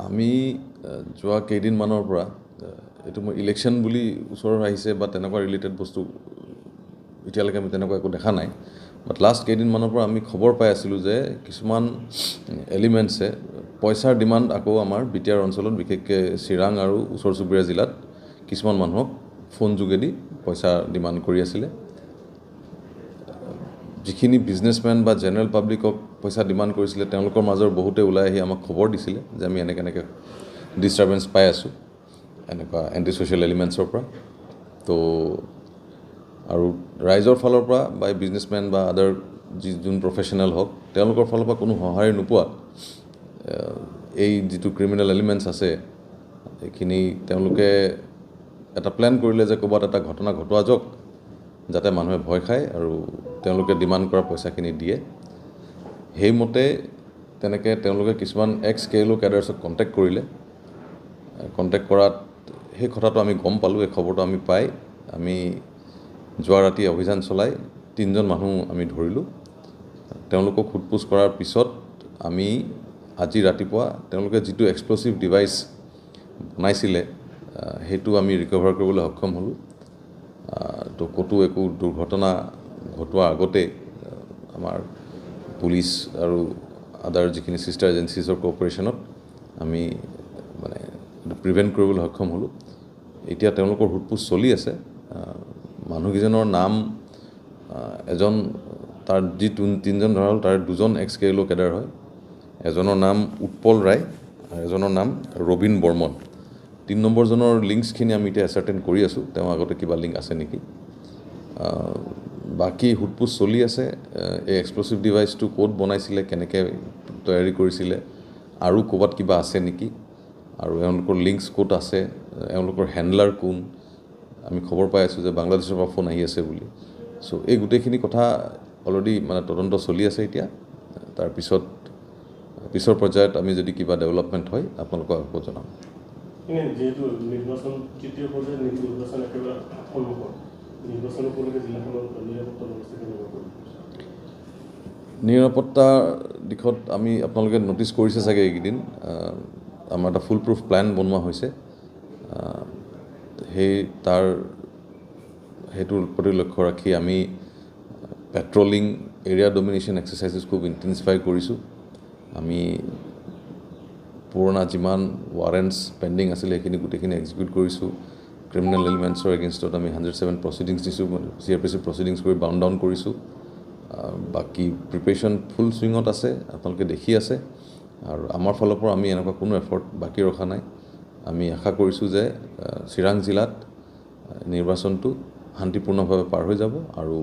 আমি যোৱা কেইদিনমানৰ পৰা এইটো মই ইলেকশ্যন বুলি ওচৰৰ আহিছে বা তেনেকুৱা ৰিলেটেড বস্তু এতিয়ালৈকে আমি তেনেকুৱা একো দেখা নাই বাট লাষ্ট কেইদিনমানৰ পৰা আমি খবৰ পাই আছিলোঁ যে কিছুমান এলিমেণ্টছে পইচাৰ ডিমাণ্ড আকৌ আমাৰ বিটিআৰ অঞ্চলত বিশেষকৈ চিৰাং আৰু ওচৰ চুবুৰীয়া জিলাত কিছুমান মানুহক ফোন যোগেদি পইচা ডিমাণ্ড কৰি আছিলে যিখিনি বিজনেছমেন বা জেনেৰেল পাব্লিকক পইচা ডিমাণ্ড কৰিছিলে তেওঁলোকৰ মাজৰ বহুতে ওলাই আহি আমাক খবৰ দিছিলে যে আমি এনেকৈ ডিষ্টাৰ্বেঞ্চ পাই আছোঁ এনেকুৱা এণ্টি ছ'চিয়েল এলিমেণ্টছৰ পৰা তো আৰু ৰাইজৰ ফালৰ পৰা বা বিজনেছমেন বা আদাৰ যোন প্ৰফেশ্যনেল হওক তেওঁলোকৰ ফালৰ পৰা কোনো সঁহাৰি নোপোৱাত এই যিটো ক্ৰিমিনেল এলিমেণ্টছ আছে এইখিনি তেওঁলোকে এটা প্লেন কৰিলে যে ক'ৰবাত এটা ঘটনা ঘটোৱা যাওক যাতে মানুহে ভয় খায় আৰু তেওঁলোকে ডিমাণ্ড কৰা পইচাখিনি দিয়ে সেইমতে তেনেকৈ তেওঁলোকে কিছুমান এক্স-কেএলও কেডাৰ্ছক কণ্টেক্ট কৰিলে কণ্টেক্ট কৰাত সেই কথাটো আমি গম পালোঁ এই খবৰটো আমি পাই আমি যোৱা ৰাতি অভিযান চলাই 3জন মানুহ আমি ধৰিলোঁ তেওঁলোকক সোধপোছ কৰাৰ পিছত আমি আজি ৰাতিপুৱা তেওঁলোকে যিটো এক্সপ্ল'চিভ ডিভাইচ বনাইছিলে সেইটো আমি ৰিকভাৰ কৰিবলৈ সক্ষম হ'লোঁ তো ক'তো একো দুৰ্ঘটনা ঘটোৱাৰ আগতে আমাৰ পুলিচ আৰু আদাৰ যিখিনি ছিষ্টাৰ এজেঞ্চিছৰ কোঅপাৰেশ্যনত আমি মানে প্ৰিভেণ্ট কৰিবলৈ সক্ষম হ'লোঁ এতিয়া তেওঁলোকৰ সোধপোছ চলি আছে মানুহকেইজনৰ নাম এজন তাৰ যি 3জন ধৰা হ'ল তাৰ 2জন এক্স-কেএলও কেডাৰ হয় এজনৰ নাম উৎপল ৰায় আৰু এজনৰ নাম ৰবীন বৰ্মন 3 নম্বৰজনৰ লিংকছখিনি আমি এতিয়া এছাৰ্টেইন কৰি আছোঁ তেওঁ আগতে কিবা লিংক আছে নেকি বাকী সোধপোছ চলি আছে এই এক্সপ্ল'চিভ ডিভাইচটো ক'ত বনাইছিলে কেনেকৈ তৈয়াৰী কৰিছিলে আৰু ক'ৰবাত কিবা আছে নেকি আৰু এওঁলোকৰ লিংকছ ক'ত আছে এওঁলোকৰ হেণ্ডলাৰ কোন আমি খবৰ পাই আছোঁ যে বাংলাদেশৰ পৰা ফোন আহি আছে বুলি চ' এই গোটেইখিনি কথা অলৰেডি মানে তদন্ত চলি আছে এতিয়া তাৰপিছত পিছৰ পৰ্যায়ত আমি যদি কিবা ডেভেলপমেণ্ট হয় আপোনালোকক আকৌ জনাম যিহেতু নিৰ্বাচন তৃতীয় পৰ্যায়ৰ নিৰ্বাচন একেবাৰে সন্মুখত নিৰ্বাচনৰ পূৰ্বে জিলাখনৰ নিৰাপত্তা ব্যৱস্থা কেনেকুৱা কৰিব নিৰাপত্তাৰ দিশত আমি আপোনালোকে ন'টিছ কৰিছে চাগে এইকেইদিন আমাৰ এটা ফুল প্ৰুফ প্লেন বনোৱা হৈছে সেইটোৰ প্ৰতি লক্ষ্য ৰাখি আমি পেট্ৰলিং এৰিয়া ডমিনেশ্যন এক্সাৰচাইজেছ খুব ইণ্টেনচিফাই কৰিছোঁ আমি পুৰণা যিমান ৱাৰেণ্টছ পেণ্ডিং আছিলে সেইখিনি গোটেইখিনি এক্সিকিউট কৰিছোঁ ক্ৰিমিনেল এলিমেণ্টছৰ এগেইনষ্টত আমি 107 প্ৰচিডিংছ দিছোঁ CRPC প্ৰচিডিংছ কৰি বাউণ্ড ডাউন কৰিছোঁ বাকী প্ৰিপেৰেশ্যন ফুল চুইঙত আছে আপোনালোকে দেখি আছে আৰু আমাৰ ফালৰ পৰা আমি এনেকুৱা কোনো এফৰ্ট বাকী ৰখা নাই আমি আশা কৰিছোঁ যে চিৰাং জিলাত নিৰ্বাচনটো শান্তিপূৰ্ণভাৱে পাৰ হৈ যাব আৰু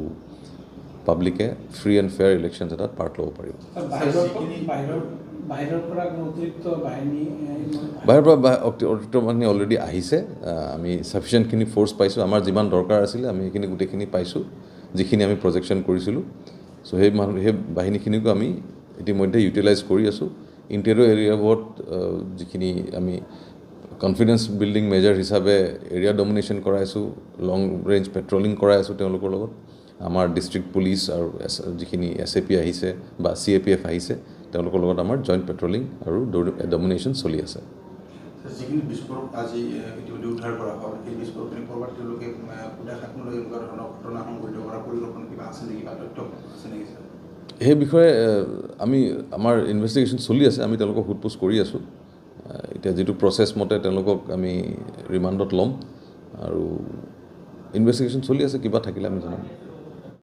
পাব্লিকে ফ্ৰী এণ্ড ফেয়াৰ ইলেকশ্যনছ এটাত পাৰ্ট ল'ব পাৰিব বাহিৰৰ পৰা অতিৰিক্ত বাহিনী অলৰেডি আহিছে আমি ছাফিচিয়েণ্টখিনি ফ'ৰ্চ পাইছোঁ আমাৰ যিমান দৰকাৰ আছিলে আমি সেইখিনি গোটেইখিনি পাইছোঁ যিখিনি আমি প্ৰজেকশ্যন কৰিছিলোঁ চ' সেই বাহিনীখিনিকো আমি ইতিমধ্যে ইউটিলাইজ কৰি আছোঁ ইণ্টেৰিয়ৰ এৰিয়াবোৰত যিখিনি আমি কনফিডেন্স বিল্ডিং মেজাৰ হিচাপে এৰিয়া ডমিনেশ্যন কৰাইছোঁ লং ৰেঞ্জ পেট্ৰলিং কৰাই আছোঁ তেওঁলোকৰ লগত আমাৰ ডিষ্ট্ৰিক্ট পুলিচ আৰু যিখিনি SAP আহিছে বা CAPF আহিছে তেওঁলোকৰ লগত আমাৰ জইণ্ট পেট্ৰলিং আৰু ডমিনেশ্যন চলি আছে যিখিনি বিস্ফোৰক আজি ইতিমধ্যে উদ্ধাৰ কৰা হ'ল সেই বিস্ফোৰকখিনি ক'ৰবাত তেওঁলোকে কুটাখাতলৈ এনেকুৱা ধৰণৰ ঘটনা সংঘটিত কৰাৰ পৰিকল্পনা কিবা আছে নেকি বা তথ্য আছে নেকি ছাৰ সেই বিষয়ে আমাৰ ইনভেষ্টিগেশ্যন চলি আছে আমি তেওঁলোকক সোধপোছ কৰি আছোঁ এতিয়া যিটো প্ৰচেছ মতে তেওঁলোকক আমি ৰিমাণ্ডত ল'ম আৰু ইনভেষ্টিগেশ্যন চলি আছে কিবা থাকিলে আমি জনাম